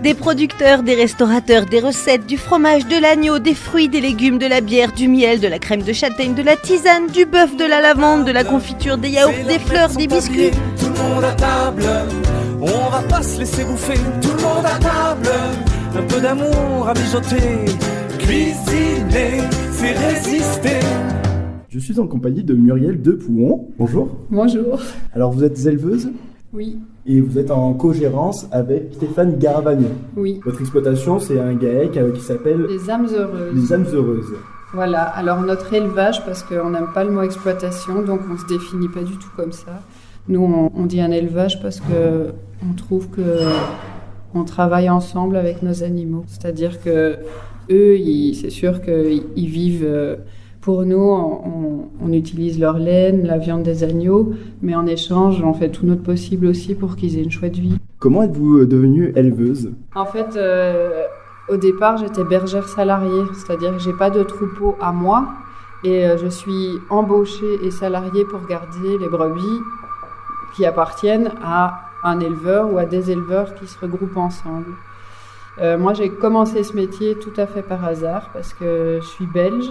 Des producteurs, des restaurateurs, des recettes, du fromage, de l'agneau, des fruits, des légumes, de la bière, du miel, de la crème de châtaigne, de la tisane, du bœuf, de la lavande, de la confiture, des yaourts, des fleurs, des biscuits. Tout le monde à table, on va pas se laisser bouffer. Tout le monde à table, un peu d'amour à mijoter. Cuisiner, c'est résister. Je suis en compagnie de Muriel Depuon. Bonjour. Bonjour. Alors vous êtes éleveuse Oui. et vous êtes en co-gérance avec Stéphane Garavagno. Oui. Votre exploitation, c'est un GAEC qui s'appelle Les âmes heureuses. Les âmes heureuses. Voilà. Alors notre élevage, parce qu'on n'aime pas le mot exploitation, donc on se définit pas du tout comme ça. Nous, on dit un élevage parce que on trouve que on travaille ensemble avec nos animaux. C'est-à-dire que eux, c'est sûr qu'ils vivent. Pour nous, on utilise leur laine, la viande des agneaux, mais en échange, on fait tout notre possible aussi pour qu'ils aient une chouette vie. Comment êtes-vous devenue éleveuse ? En fait, au départ, j'étais bergère salariée, c'est-à-dire que j'ai pas de troupeau à moi et je suis embauchée et salariée pour garder les brebis qui appartiennent à un éleveur ou à des éleveurs qui se regroupent ensemble. Moi, j'ai commencé ce métier tout à fait par hasard parce que je suis belge.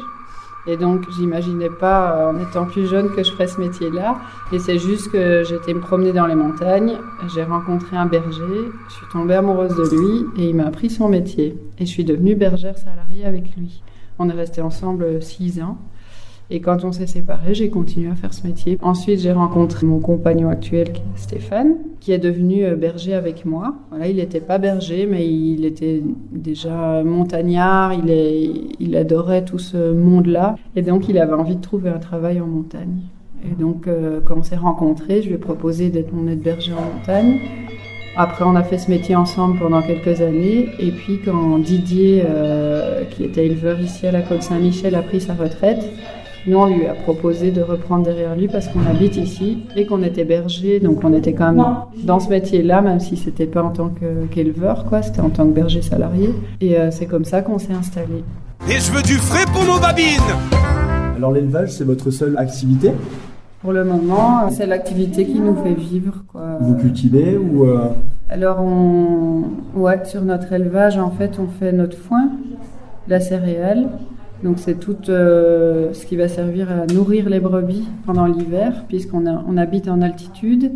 Et donc, j'imaginais pas, en étant plus jeune, que je ferais ce métier-là. Et c'est juste que j'étais me promener dans les montagnes, j'ai rencontré un berger, je suis tombée amoureuse de lui et il m'a appris son métier. Et je suis devenue bergère salariée avec lui. On est restés ensemble 6 ans. Et quand on s'est séparés, j'ai continué à faire ce métier. Ensuite, j'ai rencontré mon compagnon actuel, Stéphane, qui est devenu berger avec moi. Voilà, il n'était pas berger, mais il était déjà montagnard. Il adorait tout ce monde-là. Et donc, il avait envie de trouver un travail en montagne. Et donc, quand on s'est rencontrés, je lui ai proposé d'être mon aide-berger en montagne. Après, on a fait ce métier ensemble pendant quelques années. Et puis, quand Didier, qui était éleveur ici à la Côte Saint-Michel, a pris sa retraite, nous, on lui a proposé de reprendre derrière lui parce qu'on habite ici et qu'on était berger. Donc, on était quand même dans ce métier-là, même si c'était pas en tant qu'éleveur, quoi. C'était en tant que berger salarié. Et c'est comme ça qu'on s'est installé. Et je veux du frais pour nos babines. Alors l'élevage, c'est votre seule activité ? Pour le moment, c'est l'activité qui nous fait vivre, quoi. Vous cultivez ou Alors, sur notre élevage, en fait, on fait notre foin, la céréale. Donc, c'est tout ce qui va servir à nourrir les brebis pendant l'hiver, puisqu'on habite en altitude.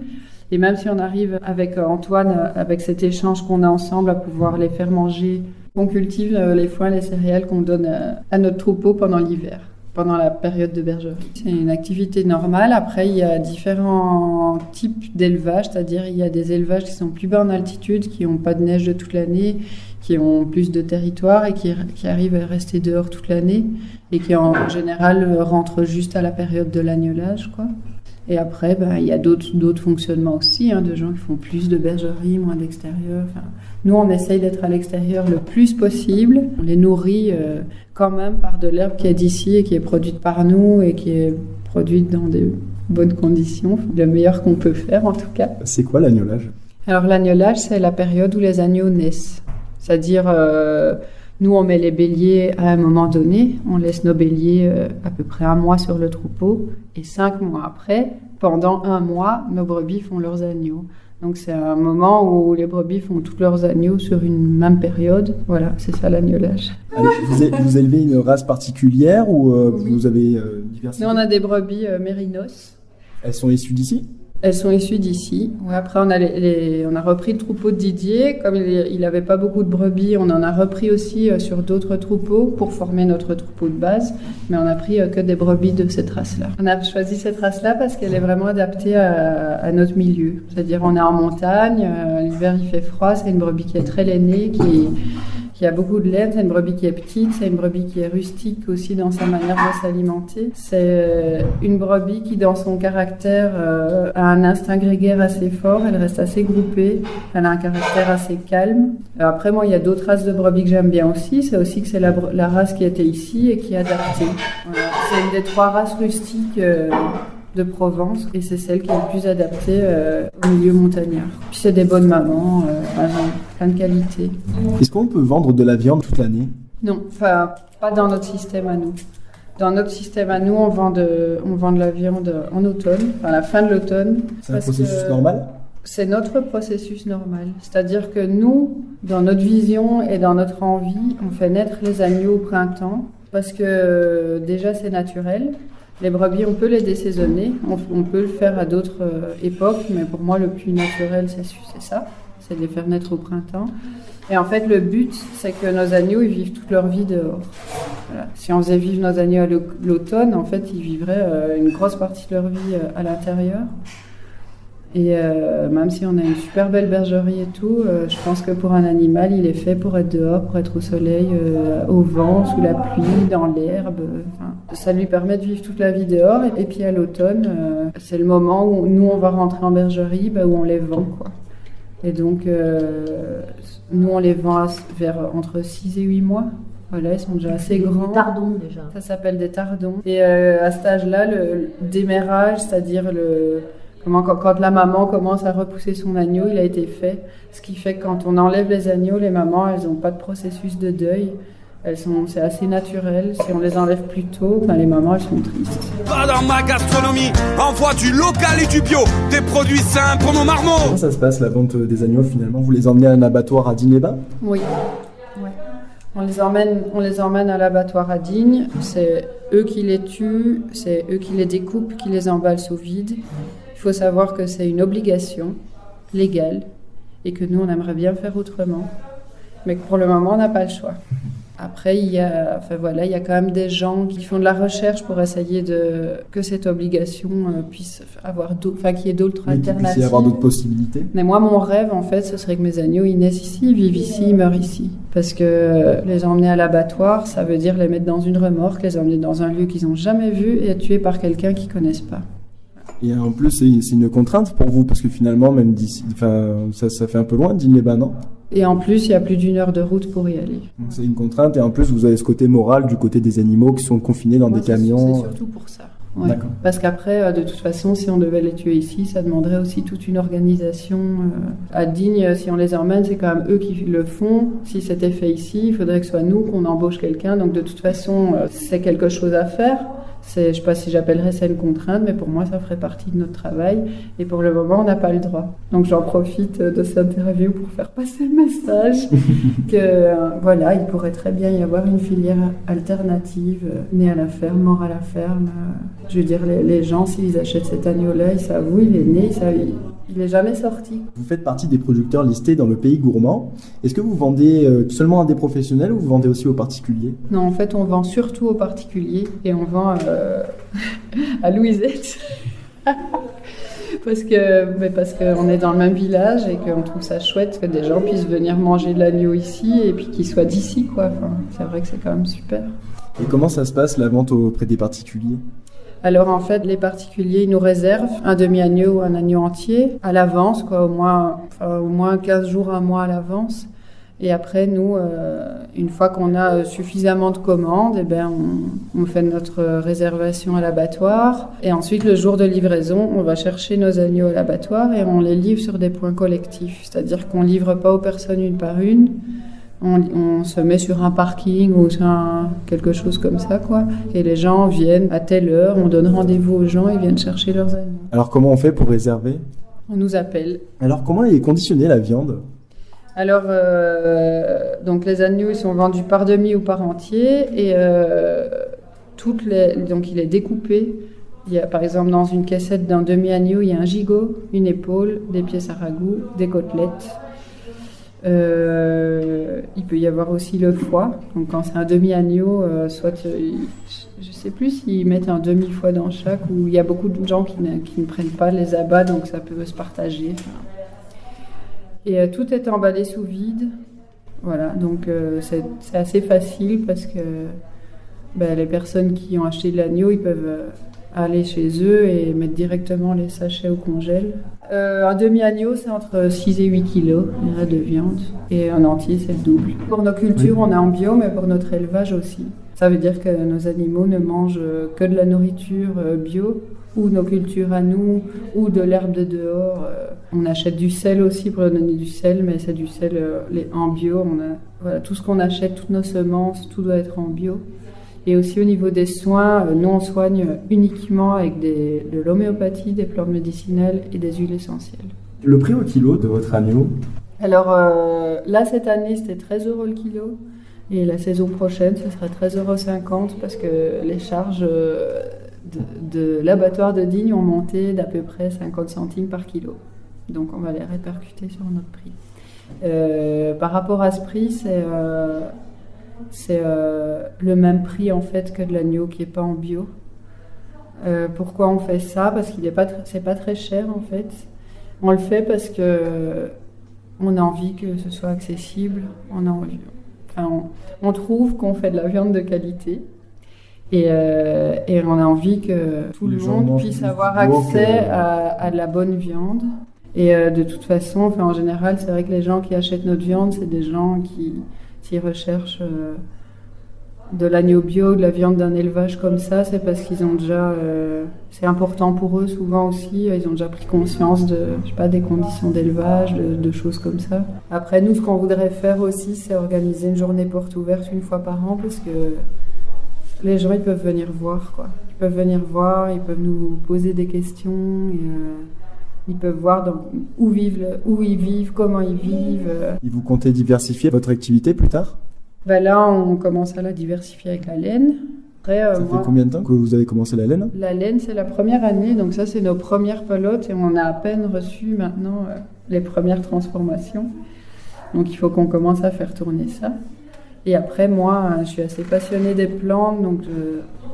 Et même si on arrive avec Antoine, avec cet échange qu'on a ensemble, à pouvoir les faire manger, on cultive les foins, les céréales qu'on donne à notre troupeau pendant l'hiver, pendant la période de bergerie. C'est une activité normale. Après, il y a différents types d'élevage, c'est-à-dire il y a des élevages qui sont plus bas en altitude, qui n'ont pas de neige de toute l'année, qui ont plus de territoire et qui arrivent à rester dehors toute l'année et qui en général rentrent juste à la période de l'agnelage, quoi. Et après, il y a d'autres fonctionnements aussi, de gens qui font plus de bergerie, moins d'extérieur. Enfin, nous, on essaye d'être à l'extérieur le plus possible. On les nourrit quand même par de l'herbe qui est d'ici et qui est produite par nous et qui est produite dans des bonnes conditions, le meilleur qu'on peut faire en tout cas. c'est quoi l'agnelage ? Alors l'agnelage, c'est la période où les agneaux naissent. C'est-à-dire, nous, on met les béliers à un moment donné, on laisse nos béliers à peu près 1 mois sur le troupeau, et 5 mois après, pendant 1 mois, nos brebis font leurs agneaux. Donc c'est un moment où les brebis font tous leurs agneaux sur une même période. Voilà, c'est ça l'agnelage. Vous élevez une race particulière ou Oui. vous avez diversifié ? Nous, on a des brebis mérinos. Elles sont issues d'ici ? Elles sont issues d'ici. Ouais, après, on a repris le troupeau de Didier. Comme il n'avait pas beaucoup de brebis, on en a repris aussi sur d'autres troupeaux pour former notre troupeau de base. Mais on a pris que des brebis de cette race-là. On a choisi cette race-là parce qu'elle est vraiment adaptée à notre milieu. C'est-à-dire, on est en montagne, l'hiver il fait froid, c'est une brebis qui est très lainée, qui a beaucoup de laine, c'est une brebis qui est petite, c'est une brebis qui est rustique aussi dans sa manière de s'alimenter. C'est une brebis qui, dans son caractère, a un instinct grégaire assez fort, elle reste assez groupée, elle a un caractère assez calme. Après, moi, il y a d'autres races de brebis que j'aime bien aussi, c'est aussi que c'est la race qui était ici et qui est adaptée. Voilà. C'est une des 3 races rustiques de Provence et c'est celle qui est le plus adaptée au milieu montagnard. Puis c'est des bonnes mamans, plein de qualités. Est-ce qu'on peut vendre de la viande toute l'année ? Non, enfin pas dans notre système à nous. Dans notre système à nous, on vend de la viande en automne, à la fin de l'automne. C'est un processus normal ? C'est notre processus normal. C'est-à-dire que nous, dans notre vision et dans notre envie, on fait naître les agneaux au printemps parce que déjà c'est naturel. Les brebis, on peut les désaisonner, on peut le faire à d'autres époques, mais pour moi, le plus naturel, c'est ça, c'est de les faire naître au printemps. Et en fait, le but, c'est que nos agneaux, ils vivent toute leur vie dehors. Voilà. Si on faisait vivre nos agneaux à l'automne, en fait, ils vivraient une grosse partie de leur vie à l'intérieur. Et même si on a une super belle bergerie et tout, je pense que pour un animal, il est fait pour être dehors, pour être au soleil, au vent, sous la pluie, dans l'herbe. Ça lui permet de vivre toute la vie dehors. Et puis à l'automne, c'est le moment où nous, on va rentrer en bergerie, où on les vend, quoi. Et donc, nous, on les vend vers entre 6 et 8 mois. Voilà, ils sont déjà assez grands. Des tardons, déjà. Ça s'appelle des tardons. Et à cet âge-là, le démarrage, c'est-à-dire quand la maman commence à repousser son agneau, il a été fait. Ce qui fait que quand on enlève les agneaux, les mamans, elles n'ont pas de processus de deuil. C'est assez naturel. Si on les enlève plus tôt, les mamans, elles sont tristes. Va dans ma gastronomie, envoie du local et du bio, des produits sains pour nos marmots. Comment ça se passe la vente des agneaux finalement? Vous les emmenez à un abattoir à Digne-les-Bains? Oui. Ouais. On les emmène à l'abattoir à Digne. C'est eux qui les tuent, c'est eux qui les découpent, qui les emballent sous vide. Il faut savoir que c'est une obligation légale et que nous, on aimerait bien faire autrement. Mais que pour le moment, on n'a pas le choix. Après, il y a quand même des gens qui font de la recherche pour essayer que cette obligation puisse avoir qu'il y ait d'autres alternatives. Qu'il puisse y avoir d'autres possibilités. Mais moi, mon rêve, en fait, ce serait que mes agneaux, ils naissent ici, ils vivent ici, ils meurent ici. Parce que les emmener à l'abattoir, ça veut dire les mettre dans une remorque, les emmener dans un lieu qu'ils n'ont jamais vu et être tués par quelqu'un qu'ils ne connaissent pas. Et en plus, c'est une contrainte pour vous, parce que finalement, même d'ici, ça fait un peu loin, Digne-les-Bains, non? Et en plus, il y a plus d'1 heure de route pour y aller. Donc c'est une contrainte, et en plus, vous avez ce côté moral du côté des animaux qui sont confinés dans des camions. C'est surtout pour ça. Ouais. Parce qu'après, de toute façon, si on devait les tuer ici, ça demanderait aussi toute une organisation. À Digne, si on les emmène, c'est quand même eux qui le font. Si c'était fait ici, il faudrait que ce soit nous qu'on embauche quelqu'un. Donc de toute façon, c'est quelque chose à faire. Je ne sais pas si j'appellerais ça une contrainte, mais pour moi, ça ferait partie de notre travail. Et pour le moment, on n'a pas le droit. Donc j'en profite de cette interview pour faire passer le message que il pourrait très bien y avoir une filière alternative, né à la ferme, mort à la ferme. Je veux dire, les gens, s'ils achètent cet agneau-là, ils savent où il est né, il n'est jamais sorti. Vous faites partie des producteurs listés dans le Pays Gourmand. Est-ce que vous vendez seulement à des professionnels ou vous vendez aussi aux particuliers? Non, en fait, on vend surtout aux particuliers et on vend à Louisette. parce qu'on est dans le même village et qu'on trouve ça chouette que des gens puissent venir manger de l'agneau ici et puis qu'ils soient d'ici, quoi. C'est vrai que c'est quand même super. Et comment ça se passe, la vente auprès des particuliers? Alors en fait, les particuliers, ils nous réservent un demi-agneau ou un agneau entier à l'avance, quoi, au moins 15 jours, un mois à l'avance. Et après, nous, une fois qu'on a suffisamment de commandes, on fait notre réservation à l'abattoir. Et ensuite, le jour de livraison, on va chercher nos agneaux à l'abattoir et on les livre sur des points collectifs. C'est-à-dire qu'on ne livre pas aux personnes une par une. On se met sur un parking ou sur quelque chose comme ça, quoi. Et les gens viennent à telle heure, on donne rendez-vous aux gens, ils viennent chercher leurs agneaux. Alors comment on fait pour réserver? On nous appelle. Alors comment est conditionnée la viande? Alors, donc les agneaux, ils sont vendus par demi ou par entier. Et donc il est découpé. Il y a, par exemple, dans une caissette d'un demi-agneau, il y a un gigot, une épaule, des pièces à ragoût, des côtelettes. Il peut y avoir aussi le foie. Donc quand c'est un demi-agneau, je sais plus s'ils mettent un demi-foie dans chaque, ou il y a beaucoup de gens qui ne prennent pas les abats, donc ça peut se partager. Et tout est emballé sous vide. Voilà, donc c'est assez facile parce que les personnes qui ont acheté de l'agneau, ils peuvent aller chez eux et mettre directement les sachets au congèle. Un demi-agneau, c'est entre 6 et 8 kilos de viande. Et un entier, c'est le double. Pour nos cultures, on est en bio, mais pour notre élevage aussi. Ça veut dire que nos animaux ne mangent que de la nourriture bio, ou nos cultures à nous, ou de l'herbe de dehors. On achète du sel aussi pour leur donner du sel, mais c'est du sel en bio. Tout ce qu'on achète, toutes nos semences, tout doit être en bio. Et aussi au niveau des soins, nous on soigne uniquement avec de l'homéopathie, des plantes médicinales et des huiles essentielles. Le prix au kilo de votre agneau, Alors là, cette année, c'était 13 € le kilo. Et la saison prochaine, ce sera 13,50 € parce que les charges de l'abattoir de Digne ont monté d'à peu près 50 centimes par kilo. Donc on va les répercuter sur notre prix. Par rapport à ce prix, c'est le même prix en fait que de l'agneau qui n'est pas en bio. Pourquoi on fait ça? Parce qu'il c'est pas très cher en fait. On le fait parce que on a envie que ce soit accessible. On trouve qu'on fait de la viande de qualité et on a envie que tout le monde puisse avoir accès à de la bonne viande. Et de toute façon, en général, c'est vrai que les gens qui achètent notre viande, c'est des gens qui recherchent de l'agneau bio, de la viande d'un élevage comme ça, c'est parce qu'ils ont déjà, c'est important pour eux souvent aussi, ils ont déjà pris conscience des conditions d'élevage, de choses comme ça. Après, nous, ce qu'on voudrait faire aussi, c'est organiser une journée porte ouverte une fois par an, parce que les gens, ils peuvent venir voir, quoi. Ils peuvent venir voir, ils peuvent nous poser des questions, et, ils peuvent voir où ils vivent, comment ils vivent. Et vous comptez diversifier votre activité plus tard? Là, on commence à la diversifier avec la laine. Après, ça fait combien de temps que vous avez commencé la laine? La laine, c'est la première année, donc ça, c'est nos premières pelotes et on a à peine reçu maintenant les premières transformations. Donc, il faut qu'on commence à faire tourner ça. Et après, moi, je suis assez passionnée des plantes, donc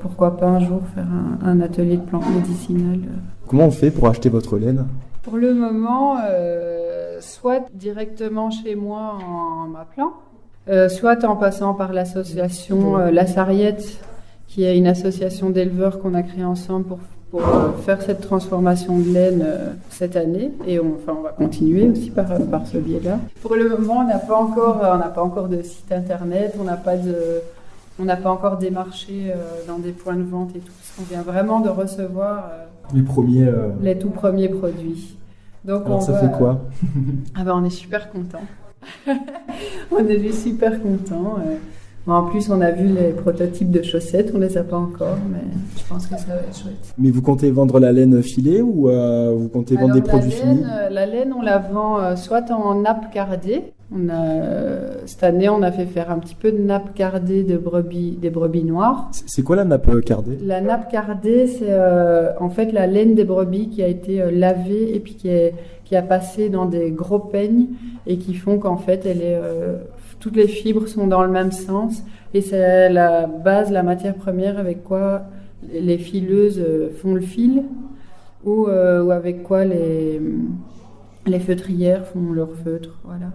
pourquoi pas un jour faire un atelier de plantes médicinales. Comment on fait pour acheter votre laine? Pour le moment, soit directement chez moi en m'appelant, soit en passant par l'association La Sarriette, qui est une association d'éleveurs qu'on a créée ensemble pour faire cette transformation de laine cette année. Et on va continuer aussi par ce biais-là. Pour le moment, on n'a pas encore de site internet, on n'a pas encore démarché dans des points de vente et tout. On vient vraiment de recevoir les tout premiers produits. Donc alors ça fait quoi? On est super contents. On est juste super contents. En plus, on a vu les prototypes de chaussettes, on les a pas encore, mais je pense que ça va être chouette. Mais vous comptez vendre la laine filée ou vous comptez vendre des produits finis? La laine, on la vend soit en nappe cardée. Cette année, on a fait faire un petit peu de nappe cardée des brebis noires. C'est quoi la nappe cardée? La nappe cardée, c'est en fait la laine des brebis qui a été lavée et puis qui a passé dans des gros peignes et qui font qu'en fait, toutes les fibres sont dans le même sens et c'est la base, la matière première avec quoi les fileuses font le fil ou avec quoi les feutrières font leur feutre, voilà.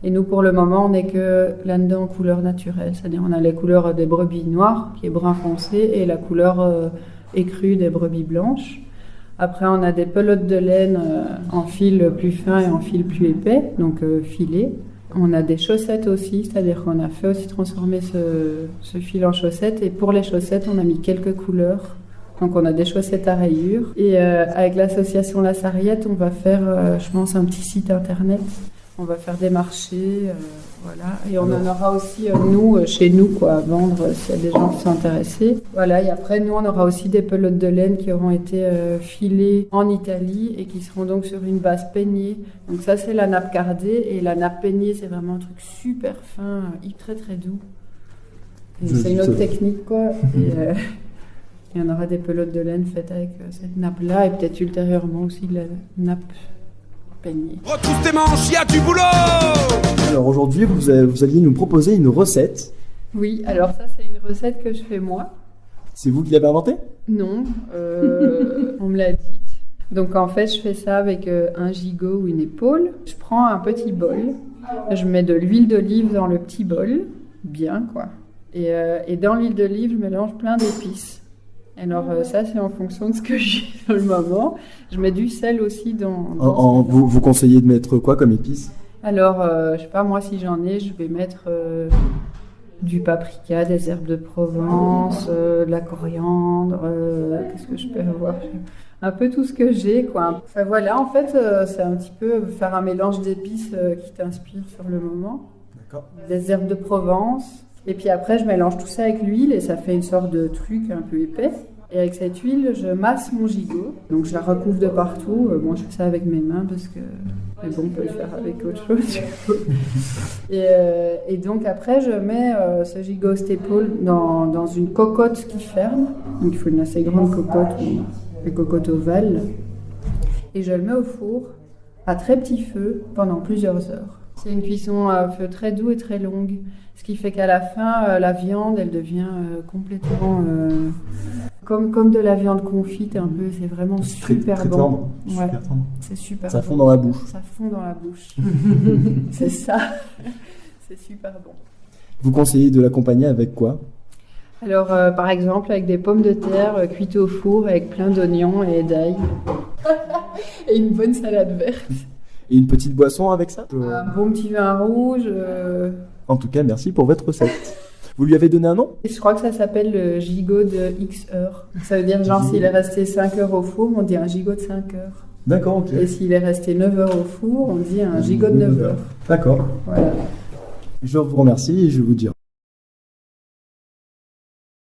Et nous, pour le moment, on n'est que là-dedans en couleur naturelle, c'est-à-dire on a les couleurs des brebis noires, qui est brun foncé, et la couleur écrue des brebis blanches. Après, on a des pelotes de laine en fil plus fin et en fil plus épais, donc filé. On a des chaussettes aussi, c'est-à-dire qu'on a fait aussi transformer ce fil en chaussettes. Et pour les chaussettes, on a mis quelques couleurs. Donc on a des chaussettes à rayures. Et avec l'association La Sarriette, on va faire, je pense, un petit site internet. On va faire des marchés, voilà. Et on en aura aussi, chez nous, à vendre s'il y a des gens qui sont intéressés. Voilà, et après, nous, on aura aussi des pelotes de laine qui auront été filées en Italie et qui seront donc sur une base peignée. Donc ça, c'est la nappe cardée. Et la nappe peignée, c'est vraiment un truc super fin, très, très doux. Et c'est une autre technique, quoi. Et on aura des pelotes de laine faites avec cette nappe-là et peut-être ultérieurement aussi de la nappe peignée. Retrousse tes manches, il y a du boulot! Alors aujourd'hui, vous alliez nous proposer une recette. Oui, alors ça, c'est une recette que je fais moi. C'est vous qui l'avez inventée? Non, on me l'a dit. Donc en fait, je fais ça avec un gigot ou une épaule. Je prends un petit bol, je mets de l'huile d'olive dans le petit bol, bien quoi. Et dans l'huile d'olive, je mélange plein d'épices. Alors ça, c'est en fonction de ce que j'ai dans le moment. Je mets du sel aussi dans vous conseillez de mettre quoi comme épices? Alors, je sais pas, moi, si j'en ai, je vais mettre du paprika, des herbes de Provence, de la coriandre, qu'est-ce que je peux avoir? Un peu tout ce que j'ai, quoi. Enfin, voilà, en fait, c'est un petit peu faire un mélange d'épices qui t'inspire sur le moment. D'accord. Des herbes de Provence. Et puis après, je mélange tout ça avec l'huile et ça fait une sorte de truc un peu épais. Et avec cette huile, je masse mon gigot. Donc je la recouvre de partout. Moi, je fais ça avec mes mains parce que... Mais bon, on peut le faire avec autre chose. Et donc après, je mets ce gigot staple dans une cocotte qui ferme. Donc il faut une assez grande cocotte, une cocotte ovale. Et je le mets au four à très petit feu pendant plusieurs heures. C'est une cuisson à feu très doux et très longue. Ce qui fait qu'à la fin, la viande, elle devient complètement... Comme de la viande confite un peu, c'est vraiment super très bon. tendre. Ouais, Super tendre. c'est super Ça bon. fond dans la bouche. Ça fond dans la bouche. C'est ça. C'est super bon. Vous conseillez de l'accompagner avec quoi? Alors, par exemple, avec des pommes de terre cuites au four avec plein d'oignons et d'ail. Et une bonne salade verte. Et une petite boisson avec ça? Un bon petit vin rouge. En tout cas, merci pour votre recette. Vous lui avez donné un nom? Et je crois que ça s'appelle le gigot de X heures. Ça veut dire, genre, s'il est resté 5 heures au four, on dit un gigot de 5 heures. D'accord, ok. Et s'il est resté 9 heures au four, on dit un gigot de 9 heures. D'accord. Voilà. Je vous remercie et je vous dis